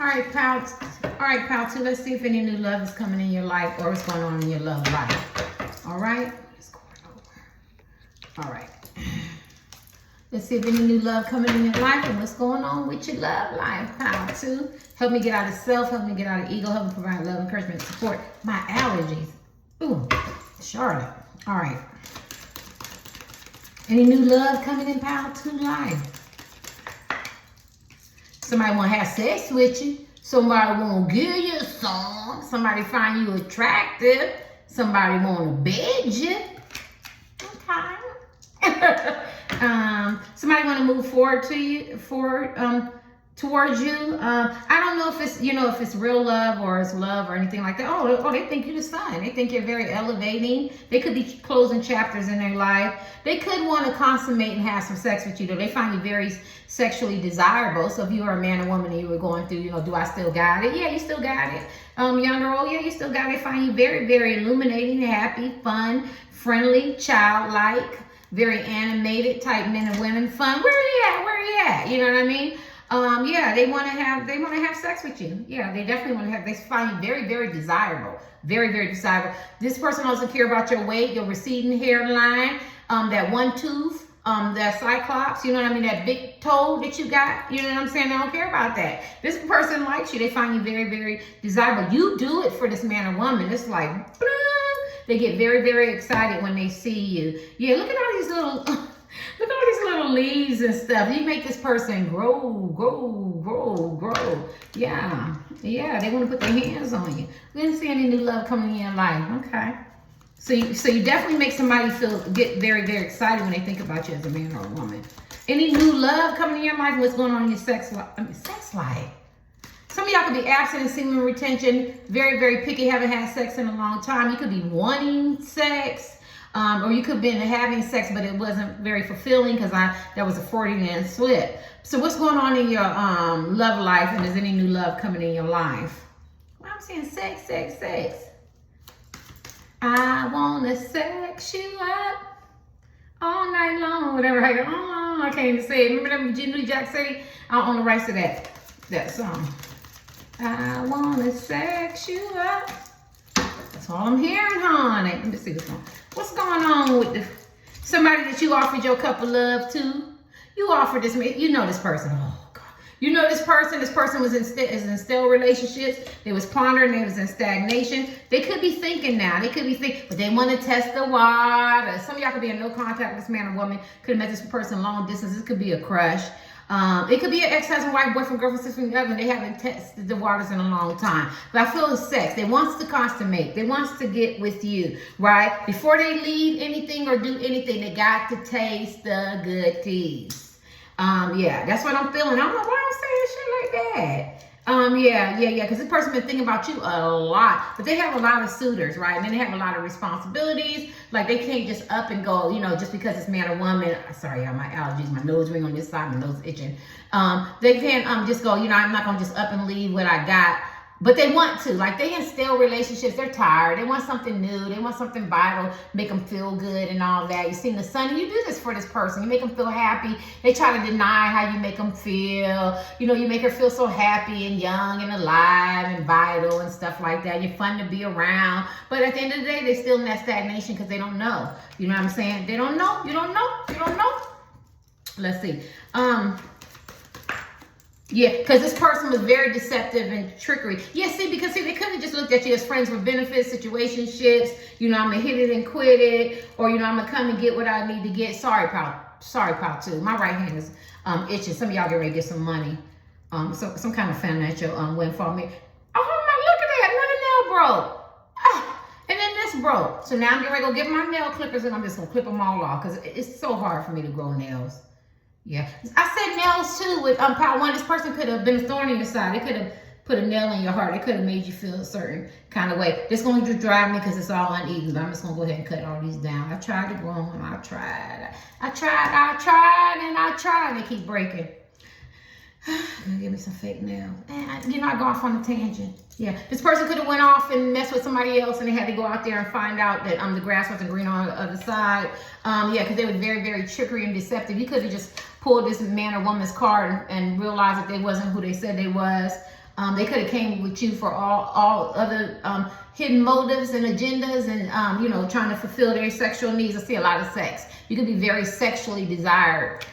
All right, pal. All right, pal. Two. Let's see if any new love is coming in your life or what's going on in your love life. All right. What's going on? All right. Let's see if any new love coming in your life and what's going on with your love life, pal. Two. Help me get out of self. Help me get out of ego. Help me provide love, encouragement, support. My allergies. Ooh, Charlotte. All right. Any new love coming in, pal? Two life. Somebody want to have sex with you. Somebody want to give you some. Somebody find you attractive. Somebody want to bed you. Okay. Somebody want to move forward to you, towards you. I don't know if it's, if it's real love or it's love or anything like that. Oh, they think you're the sun. They think you're very elevating. They could be closing chapters in their life. They could want to consummate and have some sex with you, though. They find you very sexually desirable. So if you are a man or woman and you were going through, do I still got it? Yeah, you still got it. Young girl, yeah, you still got it. They find you very, very illuminating, happy, fun, friendly, childlike, very animated type men and women. Fun. Where you at? You know what I mean? Yeah, they want to have sex with you. Yeah, they definitely want to have. They find you very, very desirable. Very, very desirable. This person doesn't care about your weight, your receding hairline, that one tooth, that cyclops, you know what I mean, that big toe that you got, you know what I'm saying? They don't care about that. This person likes you. They find you very, very desirable. You do it for this man or woman. It's like, blah. They get very, very excited when they see you. Yeah, look at all these little leaves and stuff. You make this person grow. Yeah, they want to put their hands on you. We didn't see any new love coming in your life. Okay. So you definitely make somebody get very, very excited when they think about you as a man or a woman. Any new love coming in your life? What's going on in your sex life? Sex life. Some of y'all could be absent in semen retention, very, very picky, haven't had sex in a long time. You could be wanting sex, or you could have been having sex, but it wasn't very fulfilling because that was a Freudian slip. So what's going on in your love life, and is any new love coming in your life? Well, I'm saying sex. I wanna sex you up all night long, whatever. I can't even say it. Remember that New Jack City? I own the rights to that song. I wanna sex you up. That's all I'm hearing, honey. Let me see this one. What's going on with somebody that you offered your cup of love to? You offered this, this person. Oh God, this person. This person was in stale relationships. They was pondering. They was in stagnation. They could be thinking now. But they want to test the water. Some of y'all could be in no contact with this man or woman. Could have met this person long distance. This could be a crush. It could be an ex-husband, wife, boyfriend, girlfriend, sister, and they haven't tested the waters in a long time. But I feel it's sex. They wants to consummate. They wants to get with you, right? Before they leave anything or do anything, they got to taste the good teas. Yeah, that's what I'm feeling. I don't know why I'm saying shit like that. Yeah, because this person been thinking about you a lot, but they have a lot of suitors, right? And then they have a lot of responsibilities. Like they can't just up and go, just because it's man or woman. Sorry, y'all, my allergies, my nose ring on this side, my nose itching. They can't just go, I'm not gonna just up and leave what I got. But they want to, like they in stale relationships, they're tired. They want something new. They want something vital, make them feel good and all that. You sing the sun, you do this for this person. You make them feel happy. They try to deny how you make them feel. You make her feel so happy and young and alive and vital and stuff like that. You're fun to be around. But at the end of the day, they're still in that stagnation because they don't know. You know what I'm saying? They don't know. You don't know. Let's see. Yeah, because this person was very deceptive and trickery. Yeah, because they could have just looked at you as friends with benefits, situationships. I'm going to hit it and quit it. Or, I'm going to come and get what I need to get. Sorry, pal, too. My right hand is itching. Some of y'all get ready to get some money. So some kind of financial windfall. Oh, my, look at that. Another nail broke. And then this broke. So now I'm getting ready to go get my nail clippers and I'm just going to clip them all off because it's so hard for me to grow nails. Yeah, I said nails too. With one, this person could have been a thorn in your side. They could have put a nail in your heart. It could have made you feel a certain kind of way. This going to drive me because it's all uneven. But I'm just going to go ahead and cut all these down. I tried to grow them. I tried, and they keep breaking. Gonna give me some fake nails. And I go off on a tangent. Yeah, this person could have went off and messed with somebody else, and they had to go out there and find out that the grass wasn't green on the other side. Yeah, because they were very, very trickery and deceptive. You could have just pulled this man or woman's card and realized that they wasn't who they said they was. They could have came with you for all other hidden motives and agendas, and you know, trying to fulfill their sexual needs. I see a lot of sex. You could be very sexually desired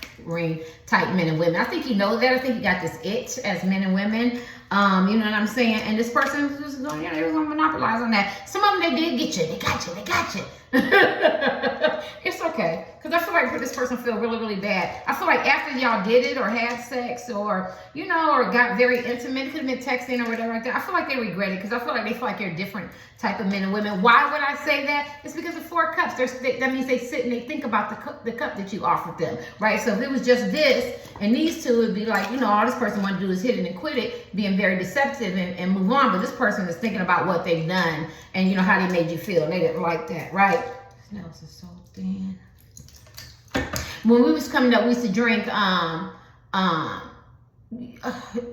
type men and women. I think you know that. I think you got this itch as men and women. You know what I'm saying? And this person was just going, they were going to monopolize on that. Some of them, they did get you. They got you. It's okay. Because I feel like this person feel really, really bad. I feel like after y'all did it or had sex or, you know, or got very intimate, it could have been texting or whatever like that. I feel like they regret it because I feel like they feel like you're a different type of men and women. Why would I say that? It's because of 4 cups. That means they sit and they think about the cup that you offered them, right? So if it was just this and these two, it'd be like, you know, all this person want to do is hit it and quit it, being very deceptive and move on. But this person is thinking about what they've done and, you know, how they made you feel. And they didn't like that, right? This nails is so thin. When we was coming up, we used to drink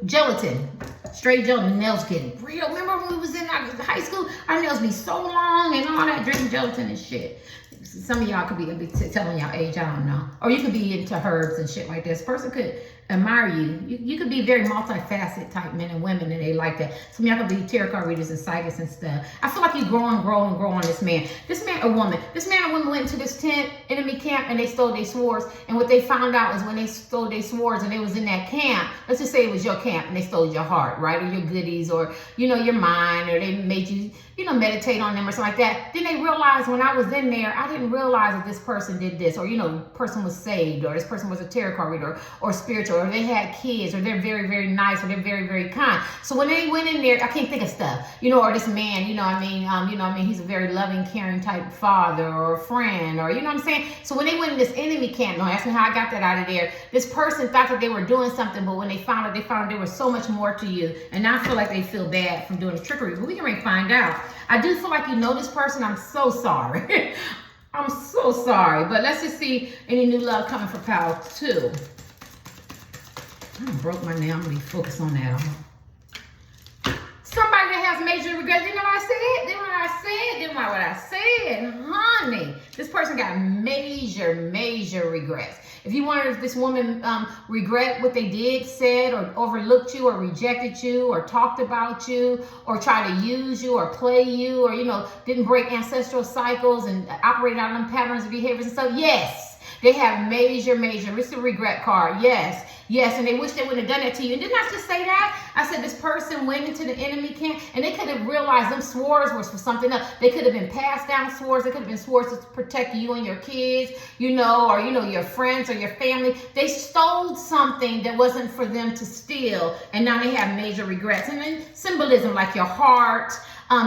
gelatin, straight gelatin. Nails getting real. Remember when we was in high school? Our nails be so long and all that, drinking gelatin and shit. Some of y'all could be telling y'all age, I don't know. Or you could be into herbs and shit like this. Person could admire you. You could be very multifaceted type men and women, and they like that. Some of y'all could be tarot card readers and psychics and stuff. I feel like you grow on this man. This man or woman went into this enemy camp and they stole their swords. And what they found out is when they stole their swords and they was in that camp, let's just say it was your camp and they stole your heart, right? Or your goodies, or, you know, your mind, or they made you, you know, meditate on them or something like that. Then they realized when I was in there, I didn't realize that this person did this, or, you know, person was saved, or this person was a tarot card reader, or spiritual, or they had kids, or they're very, very nice, or they're very, very kind. So when they went in there, I can't think of stuff, you know, or this man, you know what I mean, he's a very loving, caring type father or friend, or, you know what I'm saying? So when they went in this enemy camp, don't ask me how I got that out of there. This person thought that they were doing something, but when they found out there was so much more to you. And now I feel like they feel bad from doing the trickery, but we can find out. I do feel like you know this person. I'm so sorry. I'm so sorry. But let's just see any new love coming for Pal 2. I broke my nail. I'm going to be focused on that. Somebody that has major regrets. Didn't know what I said? Didn't know what I said? Honey. This person got major regrets. If you wonder if this woman regret what they did, said, or overlooked you, or rejected you, or talked about you, or tried to use you, or play you, or, you know, didn't break ancestral cycles and operate on them patterns of behaviors and stuff, yes, they have major. It's a regret card. Yes, and they wish they wouldn't have done that to you. And didn't I just say that? I said this person went into the enemy camp and they could have realized them swords was for something else. They could have been passed down swords. They could have been swords to protect you and your kids, you know, or, you know, your friends or your family. They stole something that wasn't for them to steal, and now they have major regrets. And then symbolism like your heart,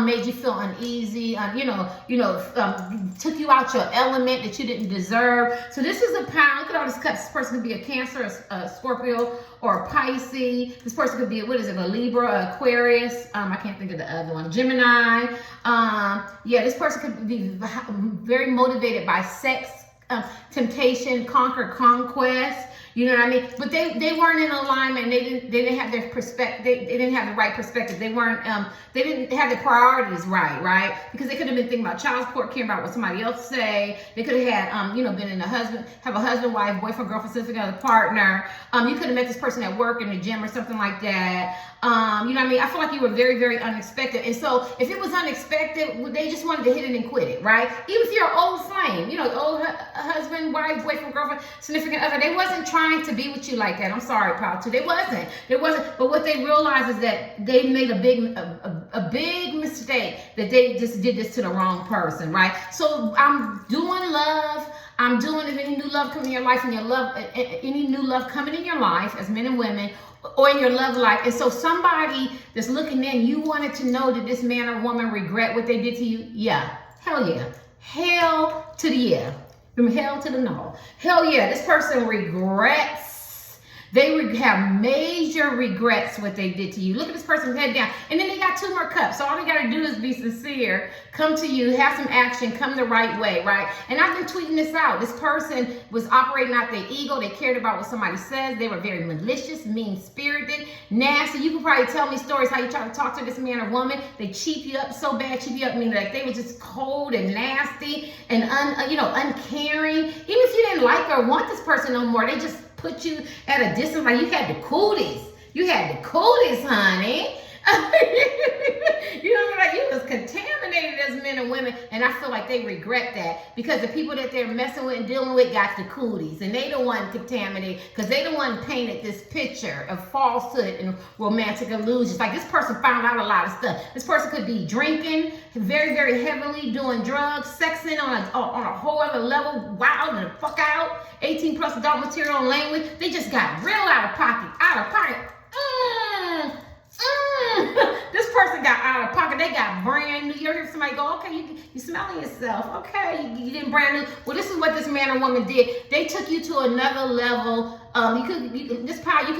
made you feel uneasy, took you out your element that you didn't deserve. So this is a pound. Look at all this cups. This person could be a Cancer, a Scorpio, or a Pisces. This person could be, a Libra, Aquarius. I can't think of the other one. Gemini. This person could be very motivated by sex, temptation, conquest. You know what I mean? But they weren't in alignment. They didn't have their perspective. They didn't have the right perspective. They weren't. They didn't have the priorities right? Because they could have been thinking about child support, caring about what somebody else say. They could have had, been in a husband, wife, boyfriend, girlfriend, significant other, partner. You could have met this person at work, in the gym, or something like that. You know what I mean? I feel like you were very, very unexpected. And so if it was unexpected, they just wanted to hit it and quit it, right? Even if you're an old flame, old husband, wife, boyfriend, girlfriend, significant other, they wasn't trying to be with you like that. I'm sorry, Pal 2. They wasn't. But what they realized is that they made a big mistake, that they just did this to the wrong person, right? So I'm doing love. I'm doing, if any new love coming in your life, any new love coming in your life as men and women, or in your love life. And so somebody that's looking in, you wanted to know, did this man or woman regret what they did to you? Yeah. Hell yeah. Hell to the yeah. From hell to the no. Hell yeah. This person regrets. They have major regrets what they did to you. Look at this person's head down. And then they got 2 more cups. So all they got to do is be sincere, come to you, have some action, come the right way, right? And I've been tweeting this out. This person was operating out their ego. They cared about what somebody says. They were very malicious, mean-spirited, nasty. You can probably tell me stories how you try to talk to this man or woman. They cheap you up so bad. Cheap you up meaning like they were just cold and nasty and uncaring. Even if you didn't like or want this person no more, they just put you at a distance. Like you had the cooties. You had the cooties, honey. women, and I feel like they regret that because the people that they're messing with and dealing with got the cooties, and they the one contaminated because they the one painted this picture of falsehood and romantic illusions. Like this person found out a lot of stuff. This person could be drinking very, very heavily, doing drugs, sexing on a whole other level, wild and the fuck out, 18 plus adult material and language. They just got real out of pocket. This person got out of pocket. They got brand new. You hear somebody go, okay, you smelling yourself. Okay, you didn't brand new. Well, this is what this man or woman did. They took you to another level. You could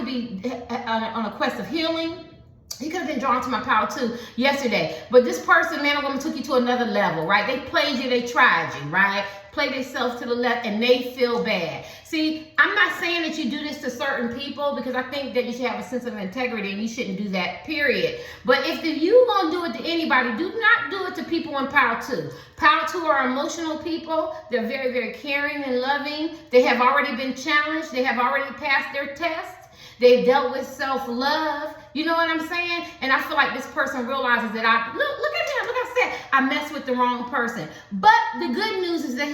be on a quest of healing. You could have been drawn to my power too yesterday. But this person, man or woman, took you to another level, right? They played you, they tried you, right? Played themselves to the left and they feel bad. See, I'm not saying that you do this to certain people because I think that you should have a sense of integrity and you shouldn't do that, period. But if you gonna do it to anybody, do not do it to people in power two. Power two are emotional people. They're very, very caring and loving. They have already been challenged. They have already passed their test. They've dealt with self-love. You know what I'm saying? And I feel like this person realizes that look at him. Look, I said, I messed with the wrong person. But the good news is that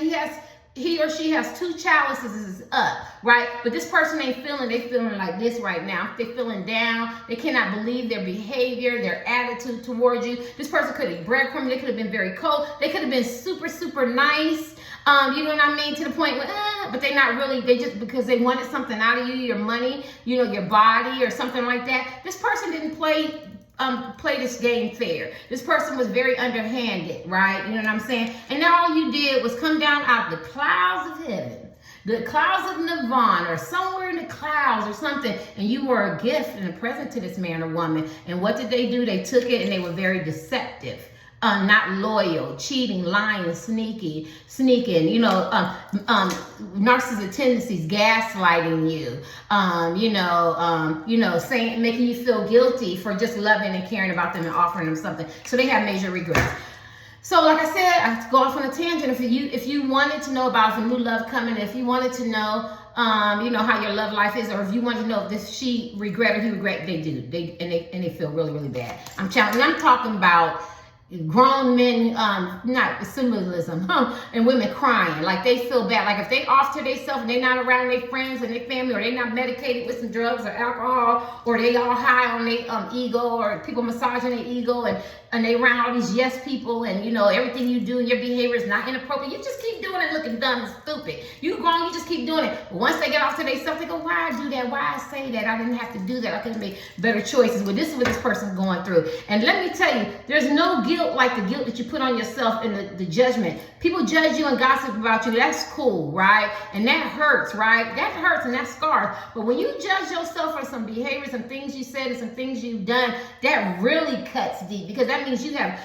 he or she has 2 chalices up, right? But this person ain't feeling, they feeling like this right now. They feeling down. They cannot believe their behavior, their attitude towards you. This person could have breadcrumbed. They could have been very cold. They could have been super, super nice. You know what I mean? To the point where, but they not really, they just, because they wanted something out of you, your money, you know, your body or something like that. This person didn't play this game fair. This person was very underhanded, right? You know what I'm saying? And now all you did was come down out the clouds of heaven, the clouds of Nirvana, or somewhere in the clouds or something, and you were a gift and a present to this man or woman. And what did they do? They took it and they were very deceptive. Not loyal, cheating, lying, sneaking, you know, narcissistic tendencies, gaslighting you, saying, making you feel guilty for just loving and caring about them and offering them something. So they have major regrets. So like I said, I go off on a tangent. If you wanted to know about the new love coming, if you wanted to know, how your love life is, or if you want to know if she regret or he regret, they do. They feel really, really bad. I'm talking about grown men, not symbolism, and women crying like they feel bad, like if they off to themselves and they not around their friends and their family, or they not medicated with some drugs or alcohol, or they all high on their ego, or people massaging their ego, and they around all these yes people, and everything you do and your behavior is not inappropriate. You just keep doing it, looking dumb and stupid. You grown, you just keep doing it. But once they get off to themselves, they go, why I do that? Why I say that? I didn't have to do that. I could have made better choices. Well, this is what this person's going through. And let me tell you, there's no guilt like the guilt that you put on yourself in the judgment. People judge you and gossip about you. That's cool, right? And that hurts, right? That hurts and that scars. But when you judge yourself for some behaviors, some things you said and some things you've done, that really cuts deep, because that means you have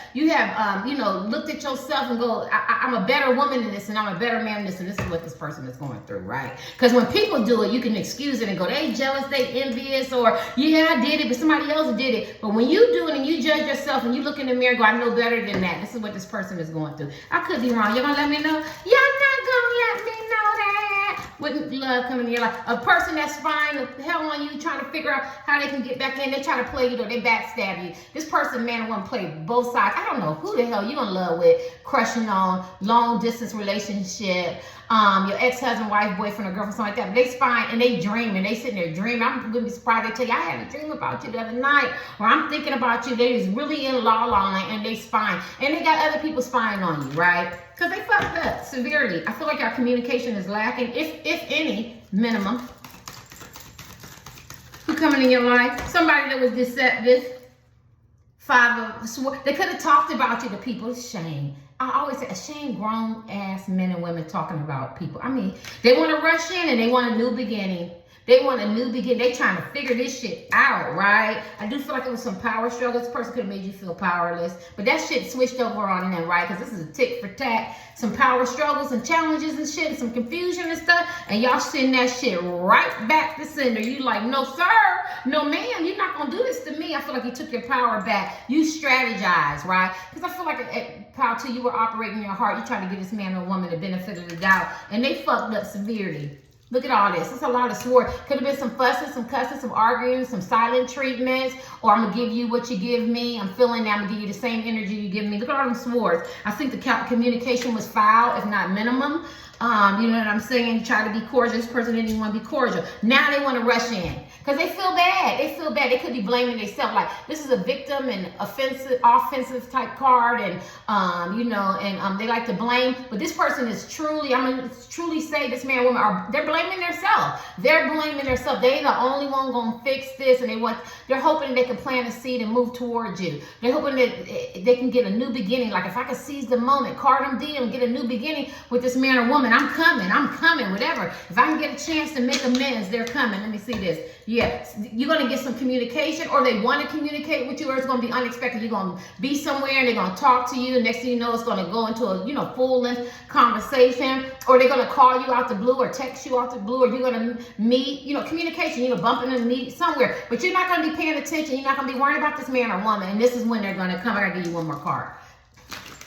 looked at yourself and go, I'm a better woman than this, and I'm a better man than this, and this is what this person is going through, right? Because when people do it, you can excuse it and go, they jealous, they envious, or yeah, I did it, but somebody else did it. But when you do it and you judge yourself and you look in the mirror and go, I know better than that. This is what this person is going through. I could be wrong. You're going to let me know? You're not going to let me know that. Wouldn't love coming in your life. A person that's spying the hell on you, trying to figure out how they can get back in. They try to play you, or they backstab you. This person, man, or woman, play both sides. I don't know who the hell you in love with, crushing on, long distance relationship, your ex-husband, wife, boyfriend, or girlfriend, something like that. But they spying and they dreaming. They sitting there dreaming. I'm going to be surprised they tell you, I had a dream about you the other night, or I'm thinking about you. They is really in la la land and they spying. And they got other people spying on you, right? Because they fucked up severely. I feel like our communication is lacking, if any, minimum. Who coming in your life? Somebody that was deceptive. They could have talked about you to people. It's shame. I always say, shame grown ass men and women talking about people. I mean, they want to rush in and they want a new beginning. They want a new beginning. They trying to figure this shit out, right? I do feel like it was some power struggle. This person could have made you feel powerless. But that shit switched over on them, right? Because this is a tick for tack. Some power struggles and challenges and shit, and some confusion and stuff. And y'all send that shit right back to sender. You like, no, sir. No, ma'am. You're not going to do this to me. I feel like you took your power back. You strategize, right? Because I feel like at Power 2, you were operating your heart. You trying to give this man or woman the benefit of the doubt. And they fucked up severely. Look at all this. It's a lot of sword. Could have been some fussing, some cussing, some arguing, some silent treatments, or I'm going to give you what you give me. I'm feeling that I'm going to give you the same energy you give me. Look at all them swords. I think the communication was foul, if not minimum. You know what I'm saying? Try to be cordial. This person didn't even want to be cordial. Now they want to rush in because they feel bad. They feel bad. They could be blaming themselves. Like, this is a victim and offensive type card, and they like to blame. But this person is truly, I'm gonna truly say, this man or woman they're blaming themselves. They're blaming themselves. They the only one gonna fix this, and they're hoping they can plant a seed and move towards you. They're hoping that they can get a new beginning. Like, if I could seize the moment, card them deal, and get a new beginning with this man or woman. I'm coming, whatever. If I can get a chance to make amends, they're coming. Let me see this. Yes, you're going to get some communication, or they want to communicate with you, or it's going to be unexpected. You're going to be somewhere and they're going to talk to you. Next thing you know, it's going to go into a full-length conversation, or they're going to call you out the blue or text you out the blue, or you're going to meet, communication, bumping and meet somewhere, but you're not going to be paying attention. You're not going to be worried about this man or woman. And this is when they're going to come. I got to give you one more card.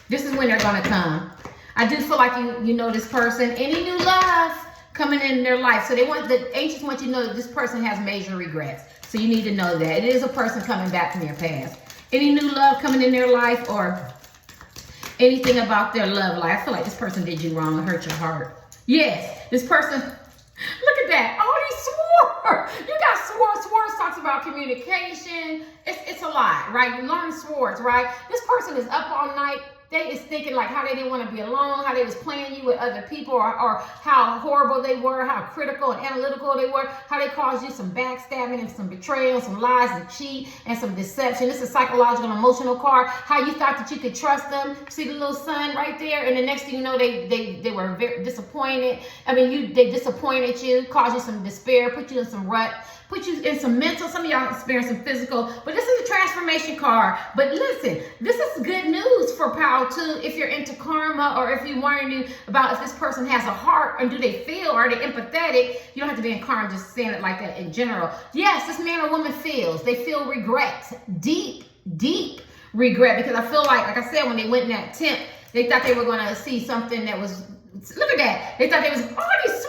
This is when they're going to come. I do feel like you know this person. Any new love coming in their life. So the ancients want you to know that this person has major regrets. So you need to know that. It is a person coming back from your past. Any new love coming in their life, or anything about their love life. I feel like this person did you wrong and hurt your heart. Yes, this person, look at that. All these swords. You got swords. Swords talks about communication. It's a lot, right? You learn swords, right? This person is up all night. They is thinking like how they didn't want to be alone, how they was playing you with other people, or how horrible they were, how critical and analytical they were, how they caused you some backstabbing and some betrayal, some lies and cheat and some deception. This is a psychological and emotional card. How you thought that you could trust them. See the little sun right there, and the next thing you know, they were very disappointed. I mean, they disappointed you, caused you some despair, put you in some rut. Put you in some mental, some of y'all experiencing physical, but this is a transformation card. But listen, this is good news for Power 2 if you're into karma, or if you're wondering about if this person has a heart, and do they feel, are they empathetic? You don't have to be in karma, just saying it like that in general. Yes, this man or woman feels. They feel regret, deep regret, because I feel like I said, when they went in that tent, they thought they were going to see something that was, look at that. They thought they was, all these swords.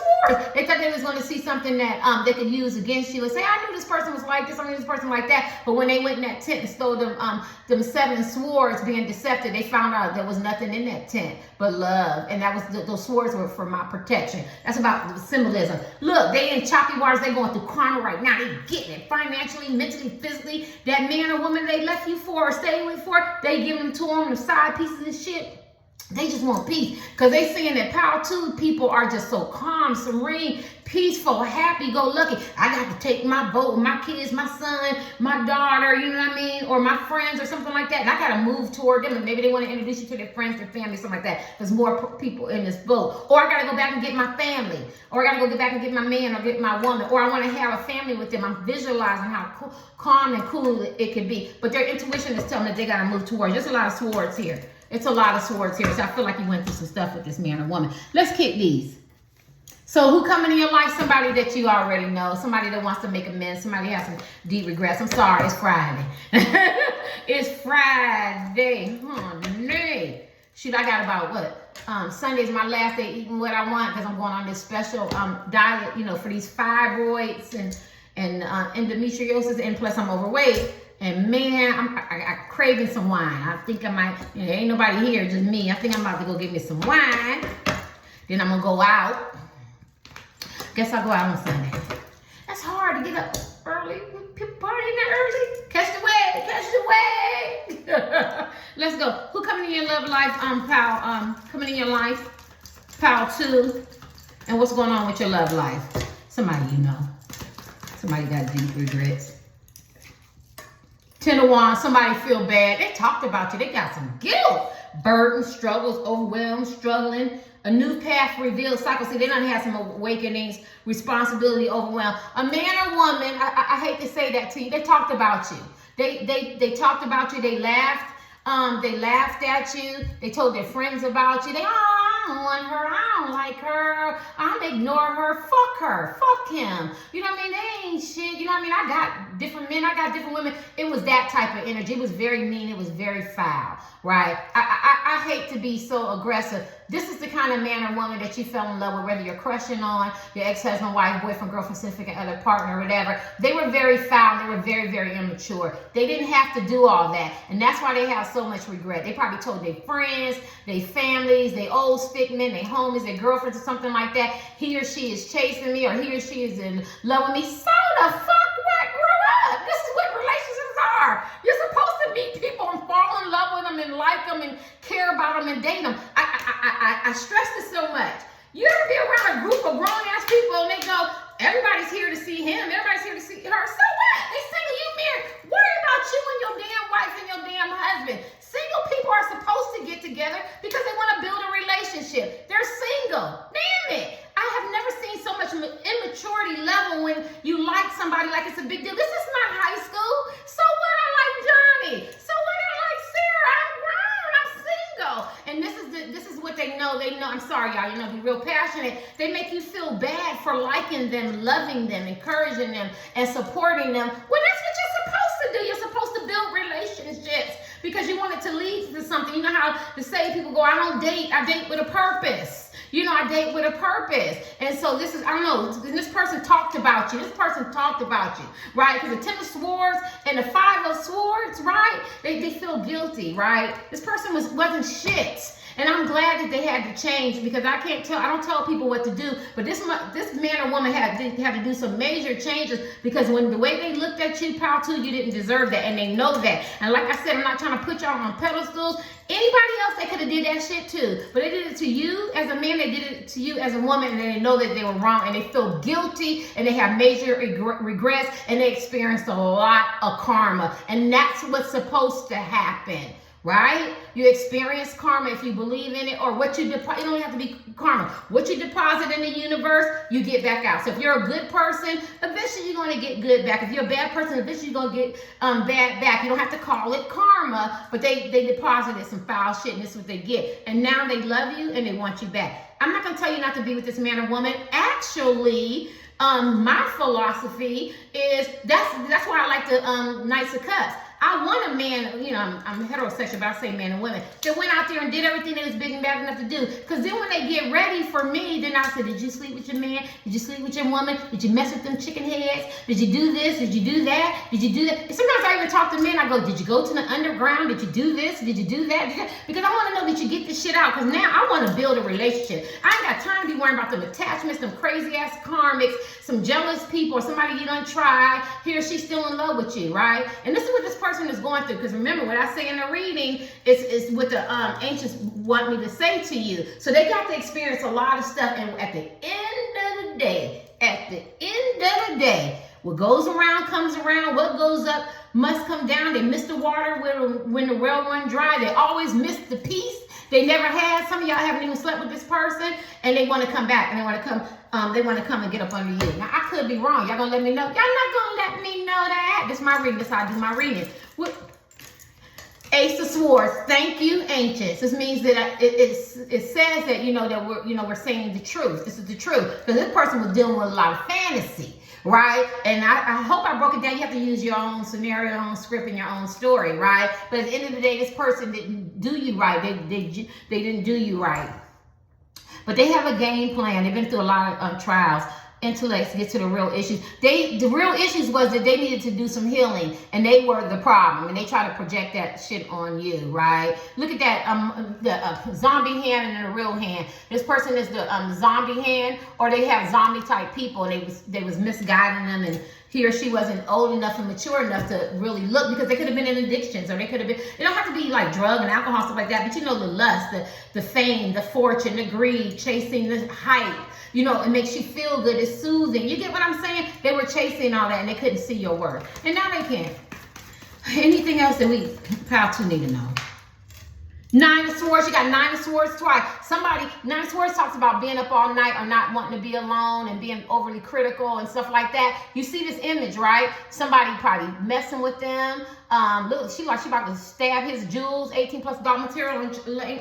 They thought they was going to see something that they could use against you and say, I knew this person was like this, I knew this person like that. But when they went in that tent and stole them 7 swords, being deceptive, they found out there was nothing in that tent but love. And that was those swords were for my protection. That's about the symbolism. Look, they in choppy waters. They going through karma right now. They getting it financially, mentally, physically. That man or woman they left you for or stayed with for, they give them to them, the side pieces and shit. They just want peace, because they saying that Power 2 people are just so calm, serene, peaceful, happy-go-lucky. I got to take my boat, my kids, my son, my daughter, you know what I mean, or my friends or something like that, and I got to move toward them, and maybe they want to introduce you to their friends, their family, something like that. There's more people in this boat. Or I got to go back and get my family, or I got to go get back and get my man or get my woman, or I want to have a family with them. I'm visualizing how calm and cool it could be, but their intuition is telling them that they got to move towards. There's a lot of swords here. It's a lot of swords here. So I feel like you went through some stuff with this man or woman. Let's kick these. So who coming in your life? Somebody that you already know. Somebody that wants to make amends. Somebody has some deep regrets. I'm sorry, it's Friday. It's Friday. Honey. Shoot, I got about what? Sunday's my last day eating what I want, because I'm going on this special diet, for these fibroids and endometriosis, and plus I'm overweight. And man, I'm craving some wine. I think I might, ain't nobody here, just me. I think I'm about to go get me some wine. Then I'm gonna go out. Guess I'll go out on Sunday. That's hard to get up early. People partying that early. Catch the wave. Let's go. Who coming in your love life, Pal? Coming in your life, Pal 2. And what's going on with your love life? Somebody you know. Somebody got deep regrets. 10 of Wands, somebody feel bad. They talked about you. They got some guilt. Burden, struggles, overwhelmed, struggling. A new path revealed. Cycle. See, they done had some awakenings, responsibility, overwhelmed. A man or woman, I hate to say that to you, they talked about you. They talked about you. They laughed. They laughed at you. They told their friends about you. I don't want her. I don't like her. I'm ignore her. Fuck her. Fuck him. You know what I mean? They ain't shit. You know what I mean? I got different men. I got different women. It was that type of energy. It was very mean. It was very foul. Right? I hate to be so aggressive. this is the kind of man or woman that you fell in love with, whether you're crushing on your ex-husband, wife, boyfriend, girlfriend, significant other, partner, whatever. They were very foul. They were very, very immature. They didn't have to do all that. And that's why they have so much regret. They probably told their friends, their families, their old stickmen, their homies, their girlfriends or something like that, he or she is chasing me or he or she is in love with me. So the fuck what? Grow up. This is what relationships are. You're supposed to meet people and fall in love with them and like them and care about them and date them. I stress this so much. You ever be around a group of grown-ass people and they go, everybody's here to see him, everybody's here to see her. So what? They single, you married. Worry about you and your damn wife and your damn husband. Single people are supposed to get together because they want to build a relationship. They're single. Damn it. I have never seen so much immaturity level when you like somebody like it's a big deal. This is not high school. So what? I like Johnny. So what? I like Sarah. I'm grown. I'm single. And this is what they know. They know. I'm sorry, y'all. You know, be real passionate. They make you feel bad for liking them, loving them, encouraging them, and supporting them. Well, that's what you're supposed to do. You're supposed to build relationships because you want it to lead to something. You know how the say people go, I don't date. I date with a purpose. You know, I date with a purpose. And so this is, I don't know, this person talked about you. This person talked about you, right? Because the 10 of swords and the 5 of swords, right? They feel guilty, right? This person wasn't shit. And I'm glad that they had to change because I don't tell people what to do, but this man or woman had to do some major changes because when the way they looked at you, pal, too, you didn't deserve that, and they know that. And like I said, I'm not trying to put y'all on pedestals. Anybody else, they could have did that shit too, but they did it to you as a man, they did it to you as a woman, and they know that they were wrong, and they feel guilty, and they have major regrets, and they experienced a lot of karma, and that's what's supposed to happen. Right? You experience karma if you believe in it, or what you deposit. You don't have to be karma. What you deposit in the universe, you get back out. So if you're a good person, eventually you're going to get good back. If you're a bad person, eventually you're going to get bad back. You don't have to call it karma, but they deposited some foul shit, and this is what they get. And now they love you and they want you back. I'm not going to tell you not to be with this man or woman. Actually, my philosophy is that's why I like the Knights of Cups. I want a man, you know, I'm heterosexual, but I say man and women, that went out there and did everything they was big and bad enough to do. Because then when they get ready for me, then I say, did you sleep with your man? Did you sleep with your woman? Did you mess with them chicken heads? Did you do this? Did you do that? Did you do that? And sometimes I even talk to men, I go, did you go to the underground? Did you do this? Did you do that? Because I want to know that you get this shit out. Because now I want to build a relationship. I ain't got time to be worrying about them attachments, them crazy ass karmics, some jealous people, or somebody you done tried, he or she's still in love with you, right? And this is what this person is going through. Because remember, what I say in the reading is what the ancients want me to say to you. So they got to experience a lot of stuff. And at the end of the day, what goes around comes around. What goes up must come down. They miss the water when the well run dry. They always miss the peace they never had. Some of y'all haven't even slept with this person, and they want to come back, and they want to come. They want to come and get up under you. Now, I could be wrong. Y'all gonna let me know? Y'all not gonna let me know that? This is my reading. This is how I do my reading. What? Ace of Swords. Thank you, ancients. This means that it says that that we're saying the truth. This is the truth, because this person was dealing with a lot of fantasy, right? And I hope I broke it down. You have to use your own scenario, your own script, and your own story, right? But at the end of the day, this person didn't do you right. They didn't do you right. But they have a game plan. They've been through a lot of trials. Intellects get to the real issues. The real issues was that they needed to do some healing, and they were the problem, and they try to project that shit on you, right? Look at that, the zombie hand and the real hand. This person is the zombie hand, or they have zombie type people, and they was misguiding them, and he or she wasn't old enough and mature enough to really look, because they could have been in addictions, or they could have been, it don't have to be like drug and alcohol, stuff like that, but the lust, the fame, the fortune, the greed, chasing the hype, it makes you feel good, it's soothing. You get what I'm saying? They were chasing all that, and they couldn't see your worth. And now they can. Anything else that we probably need to know? Nine of Swords, you got Nine of Swords twice. Nine of Swords talks about being up all night or not wanting to be alone and being overly critical and stuff like that. You see this image, right? Somebody probably messing with them. Look, she about to stab his jewels, 18+ dog material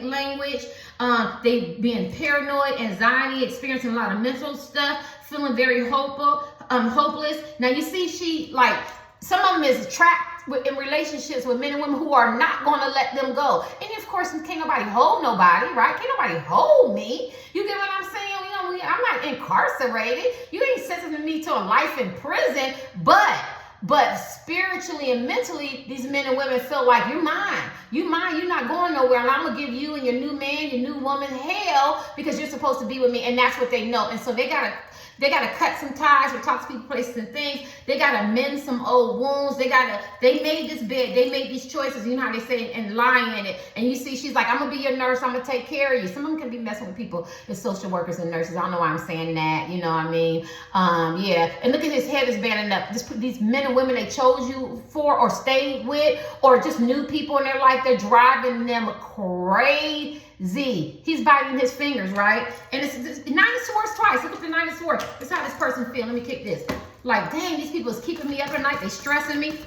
language. They being paranoid, anxiety, experiencing a lot of mental stuff, feeling very hopeless. Now you see some of them is trapped in relationships with men and women who are not going to let them go. And of course, can't nobody hold nobody, right? Can't nobody hold me. You get what I'm saying? I'm not incarcerated. You ain't sentencing me to a life in prison, but spiritually and mentally, these men and women feel like you're mine. You're not going nowhere. And I'm going to give you and your new man, your new woman hell because you're supposed to be with me. And that's what they know. And so they got to cut some ties with toxic people, places, and things. They got to mend some old wounds. They made this bed. They made these choices. You know how they say, and lying in it. And you see, she's like, I'm going to be your nurse. I'm going to take care of you. Some of them can be messing with people as social workers and nurses. I don't know why I'm saying that. You know what I mean? Yeah. And look at his head is banding up. These men and women they chose you for or stayed with or just new people in their life, they're driving them crazy. He's biting his fingers, right? And it's Nine of Swords twice. Look at the Nine of Swords. That's how this person feels. Let me kick this. Like, dang, these people is keeping me up at night. They stressing me.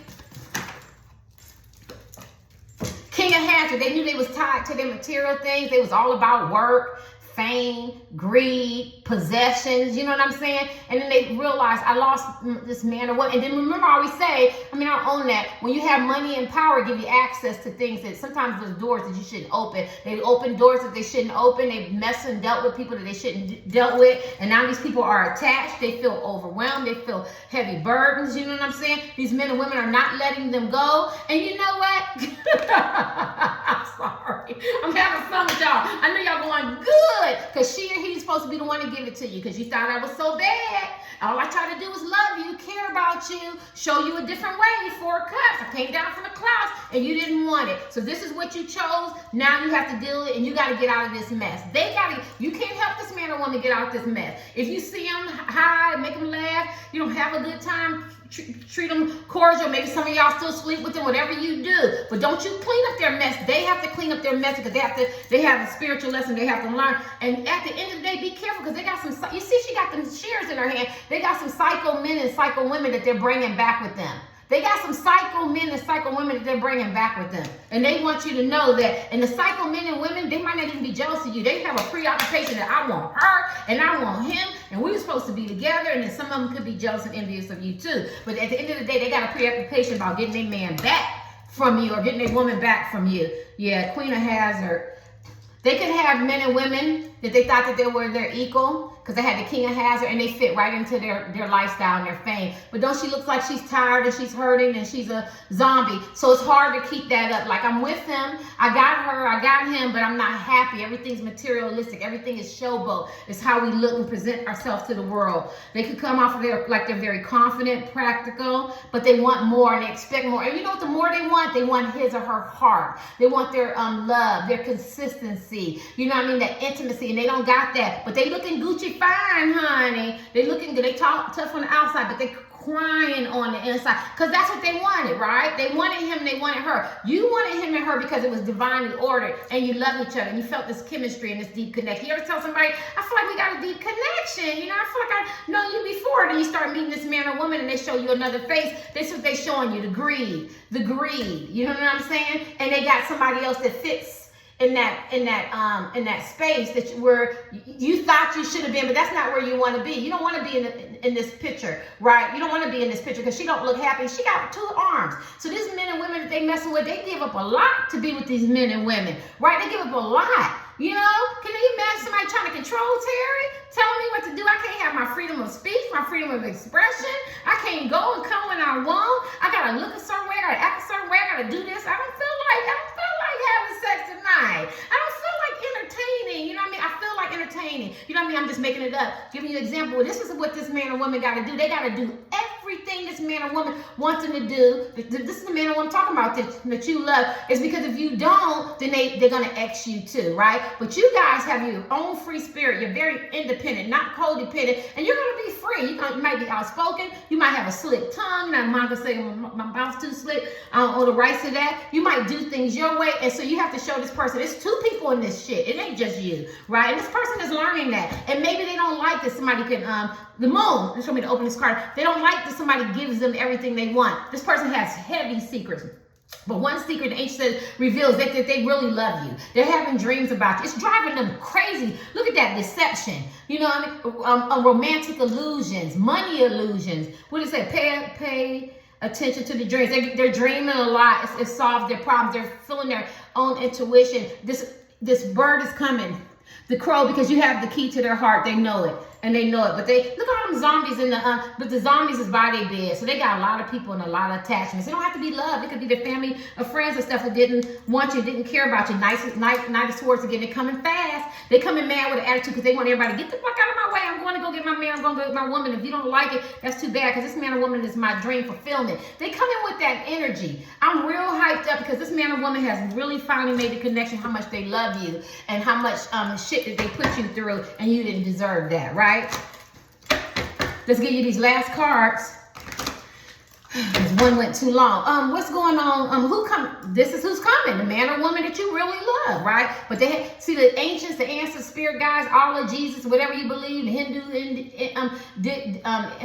King of Hatchet. They knew they was tied to their material things. They was all about work, fame, greed, possessions, you know what I'm saying? And then they realized I lost this man or what. And then remember I always say, I own that. When you have money and power, give you access to things that sometimes there's doors that you shouldn't open. They open doors that they shouldn't open. They messed and dealt with people that they shouldn't dealt with. And now these people are attached. They feel overwhelmed. They feel heavy burdens, you know what I'm saying? These men and women are not letting them go. And you know what? I'm sorry. I'm having fun with y'all. I know y'all going good. Because she or he's supposed to be the one to give it to you because you thought I was so bad. All I try to do is love you, care about you, show you a different way. 4 cups. I came down from the clouds and you didn't want it. So this is what you chose. Now you have to deal with it and you got to get out of this mess. You can't help this man or woman get out of this mess. If you see him high, make him laugh, you don't have a good time, treat them cordial. Maybe some of y'all still sleep with them, whatever you do. But don't you clean up their mess. They have to clean up their mess because they have a spiritual lesson they have to learn. And at the end of the day, be careful because they got some, you see she got them shears in her hand. They got some psycho men and psycho women that they're bringing back with them. They got some psycho men and psycho women that they're bringing back with them. And they want you to know that, and the psycho men and women, they might not even be jealous of you. They have a preoccupation that I want her and I want him and we were supposed to be together, and then some of them could be jealous and envious of you too. But at the end of the day, they got a preoccupation about getting their man back from you or getting their woman back from you. Yeah, Queen of Hazard. They could have men and women that they thought that they were their equal because they had the King of Hazard and they fit right into their lifestyle and their fame. But don't she look like she's tired and she's hurting and she's a zombie? So it's hard to keep that up. Like, I'm with him, I got her, I got him, but I'm not happy. Everything's materialistic. Everything is showboat. It's how we look and present ourselves to the world. They could come off of like they're very confident, practical, but they want more and they expect more. And you know what? The more they want his or her heart. They want their love, their consistency. You know what I mean? That intimacy. And they don't got that. But they looking Gucci fine, honey. They talk tough on the outside, but they crying on the inside because that's what they wanted, right? They wanted him and they wanted her. You wanted him and her because it was divinely ordered and you love each other and you felt this chemistry and this deep connection. You ever tell somebody, I feel like we got a deep connection, you know, I feel like I know you before. Then you start meeting this man or woman and they show you another face. This is what they showing you, the greed, you know what I'm saying? And they got somebody else that fits in that space that where you thought you should have been, but that's not where you want to be. You don't want to be in this picture, right? You don't want to be in this picture because she don't look happy. She got 2 arms. So these men and women that they messing with, they give up a lot to be with these men and women, right? They give up a lot. You know, can you imagine somebody trying to control Terry, telling me what to do? I can't have my freedom of speech, my freedom of expression. I can't go and come when I want. I gotta look a certain way. I gotta act a certain way. I gotta do this. I don't feel like having sex tonight. I don't feel like entertaining. You know what I mean? I feel like entertaining. You know what I mean? I'm just making it up. Giving you an example. This is what this man or woman got to do. They got to do everything this man or woman wants them to do. This is the man or woman I'm talking about that you love. Is because if you don't, then they're going to X you too, right? But you guys have your own free spirit. You're very independent, not codependent, and you're going to be free. You might be outspoken. You might have a slick tongue. Now, mom can say my mouth's too slick. On the right to that. You might do things your way, and so you have to show this person. There's 2 people in this shit. It ain't just you, right? And this person is learning that, and maybe they don't like that somebody can the moon. Show me to open this card. They don't like that somebody gives them everything they want. This person has heavy secrets. But one secret the ancient says reveals that they really love you. They're having dreams about you. It's driving them crazy. Look at that deception. You know what I mean? Romantic illusions, money illusions. What does it say? attention to the dreams. They're dreaming a lot. It's solved their problems. They're feeling their own intuition. This bird is coming. The crow, because you have the key to their heart, they know it. And they know it. But they look at all them zombies in the but the zombies is by their bed. So they got a lot of people and a lot of attachments. It don't have to be love. It could be their family or friends and stuff that didn't want you, didn't care about you. Knight of Swords again. They're coming fast. They coming mad with an attitude because they want everybody to get the fuck out of my way. I'm going to go get my man. I'm going to go get my woman. If you don't like it, that's too bad, because this man or woman is my dream fulfillment. They come in with that energy. I'm real hyped up because this man or woman has really finally made the connection how much they love you and how much shit that they put you through, and you didn't deserve that, right? Let's give you these last cards. This one went too long. What's going on? This is who's coming. The man or woman that you really love, right? But see the ancients, the ancestors, spirit guides, all of Jesus, whatever you believe, the Hindu,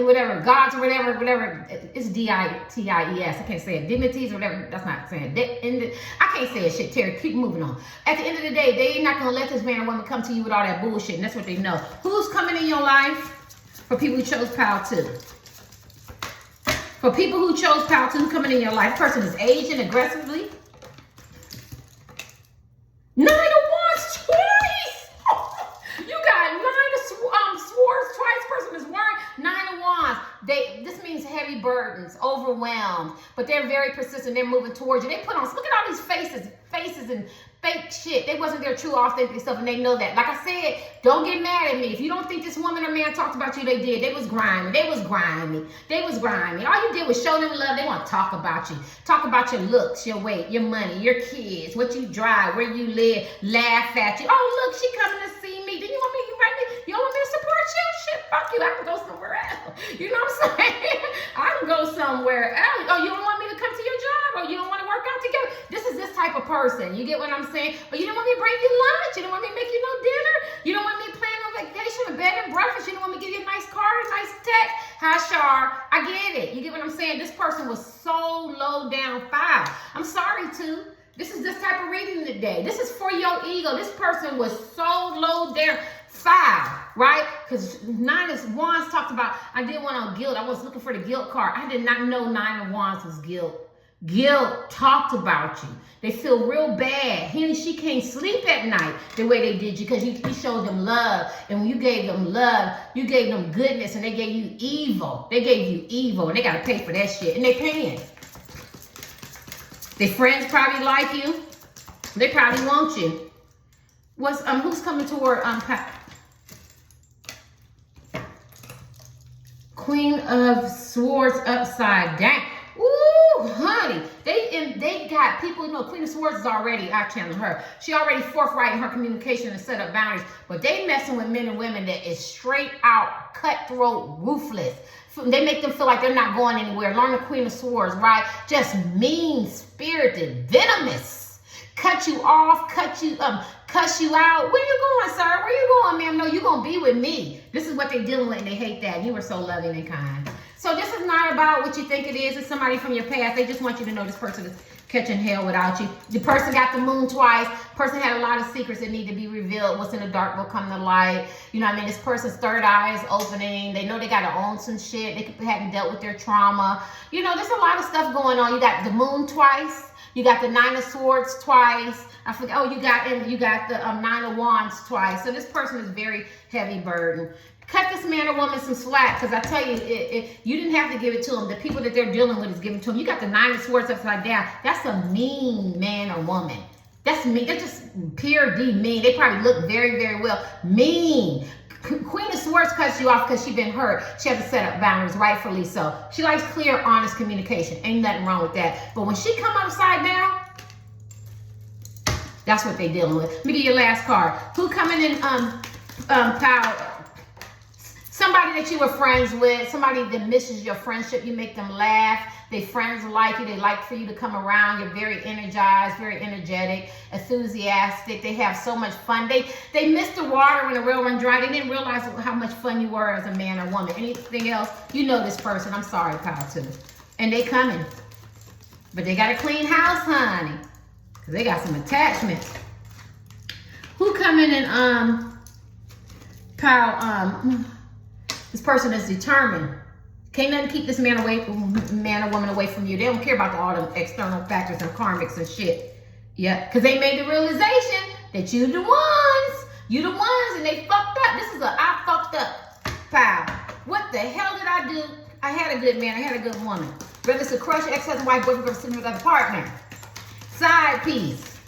whatever, gods or whatever. It's D-I-T-I-E-S. I can't say it. Dignities or whatever. That's not saying it. I can't say it, shit, Terry. Keep moving on. At the end of the day, they ain't not going to let this man or woman come to you with all that bullshit. And that's what they know. Who's coming in your life? For people who chose Pile 2. For people who chose Pile 2 coming in your life, person is aging aggressively. 9 of Wands twice. You got 9 of Swords twice. Person is wearing 9 of Wands. This means heavy burdens, overwhelmed, but they're very persistent. They're moving towards you. They put on, look at all these faces and fake shit. They wasn't their true, authentic stuff, and they know that. Like I said, don't get mad at me. If you don't think this woman or man talked about you, they did. They was grimy. They was grimy. All you did was show them love. They want to talk about you. Talk about your looks, your weight, your money, your kids, what you drive, where you live, laugh at you. Oh, look, she coming to see me. Then you want me, you don't want me to support you? Shit, fuck you. I can go somewhere else. You know what I'm saying? I can go somewhere else. Oh, you don't want me to come to your job? Or you don't want to work out together? This is this type of person. You get what I'm saying? But you don't want me to bring you lunch. You don't want me to make you no dinner. You don't want me to plan on vacation, a bed and breakfast. You don't want me to give you a nice car, a nice text. Hi, Shar. I get it. You get what I'm saying? This person was so low down 5. I'm sorry, too. This is this type of reading today. This is for your ego. This person was so low down 5, right? Because 9 of Wands talked about, I did one on guilt. I was looking for the guilt card. I did not know 9 of Wands was guilt. Guilt talked about you. They feel real bad. He and she can't sleep at night the way they did you, because you showed them love. And when you gave them love, you gave them goodness, and they gave you evil. They gave you evil, and they got to pay for that shit. And they paying. Their friends probably like you. They probably want you. Who's coming toward Queen of Swords upside down. Ooh, honey, they got people, Queen of Swords is already, I channel her. She already forthright in her communication and set up boundaries, but they messing with men and women that is straight out, cutthroat, ruthless. They make them feel like they're not going anywhere. Learn the Queen of Swords, right? Just mean-spirited, venomous. Cut you off, cuss you out. Where you going, sir? Where you going, ma'am? No, you're going to be with me. This is what they're dealing with, and they hate that. You were so loving and kind. So this is not about what you think it is. It's somebody from your past. They just want you to know this person is catching hell without you. The person got the moon twice. Person had a lot of secrets that need to be revealed. What's in the dark will come to light. You know what I mean? This person's third eye is opening. They know they got to own some shit. They hadn't dealt with their trauma. There's a lot of stuff going on. You got the moon twice. You got the 9 of Swords twice. I forget. Oh, you got the 9 of Wands twice. So this person is very heavy burden. Cut this man or woman some slack, because I tell you, you didn't have to give it to them. The people that they're dealing with is giving to them. You got the 9 of Swords upside down. That's a mean man or woman. That's mean. They're just pure D mean. They probably look very, very well. Mean. Queen of Swords cuts you off because she's been hurt. She has to set up boundaries, rightfully so. She likes clear, honest communication. Ain't nothing wrong with that. But when she come upside down, that's what they dealing with. Let me get your last card. Who coming in power? Somebody that you were friends with, somebody that misses your friendship. You make them laugh. They friends like you. They like for you to come around. You're very energized, very energetic, enthusiastic. They have so much fun. They missed the water when the rail run dry. They didn't realize how much fun you were as a man or woman. Anything else, this person. I'm sorry, Pile 2. And they coming. But they got a clean house, honey. Because they got some attachments. Who coming in, Pile, this person is determined. Can't nothing keep this man or woman away from you. They don't care about all the external factors and karmics and shit. Yeah, because they made the realization that you the ones. You the ones, and they fucked up. This is a I fucked up pile. What the hell did I do? I had a good man. I had a good woman. Whether it's a crush, ex-husband, wife, boyfriend, girlfriend, significant partner, side piece,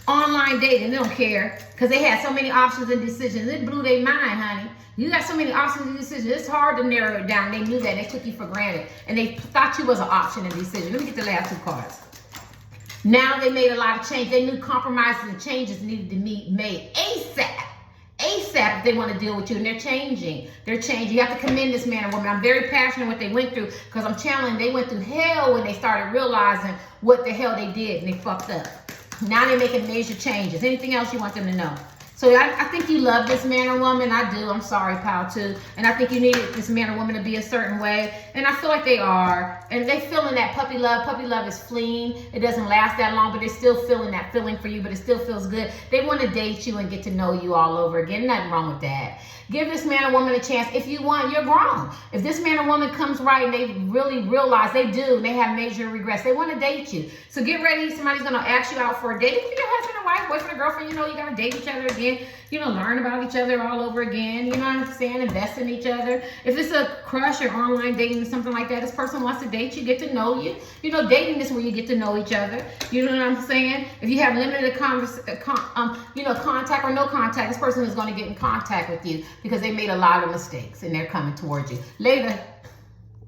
online dating. They don't care because they had so many options and decisions. It blew their mind, honey. You got so many options and decisions. It's hard to narrow it down. They knew that. They took you for granted, and they thought you was an option and decision. Let me get the last two cards. Now they made a lot of change. They knew compromises and changes needed to be made ASAP. ASAP if they want to deal with you, and they're changing. They're changing. You have to commend this man or woman. I'm very passionate what they went through because I'm channeling. They went through hell when they started realizing what the hell they did and they fucked up. Now they're making major changes. Anything else you want them to know? So I think you love this man or woman. I do. I'm sorry, pal, too. And I think you needed this man or woman to be a certain way. And I feel like they are. And they feeling that puppy love. Puppy love is fleeing. It doesn't last that long, but they're still feeling that feeling for you, but it still feels good. They want to date you and get to know you all over again. Nothing wrong with that. Give this man or woman a chance. If you want, you're grown. If this man or woman comes right and they really realize they do, and they have major regrets, they want to date you. So get ready. Somebody's going to ask you out for a date. If you're your husband or wife, boyfriend or girlfriend, you know, you got to date each other again. You know, learn about each other all over again. You know what I'm saying? Invest in each other. If it's a crush or online dating or something like that, this person wants to date you, get to know you. You know, dating is where you get to know each other. You know what I'm saying? If you have limited contact or no contact, this person is going to get in contact with you because they made a lot of mistakes and they're coming towards you. Later.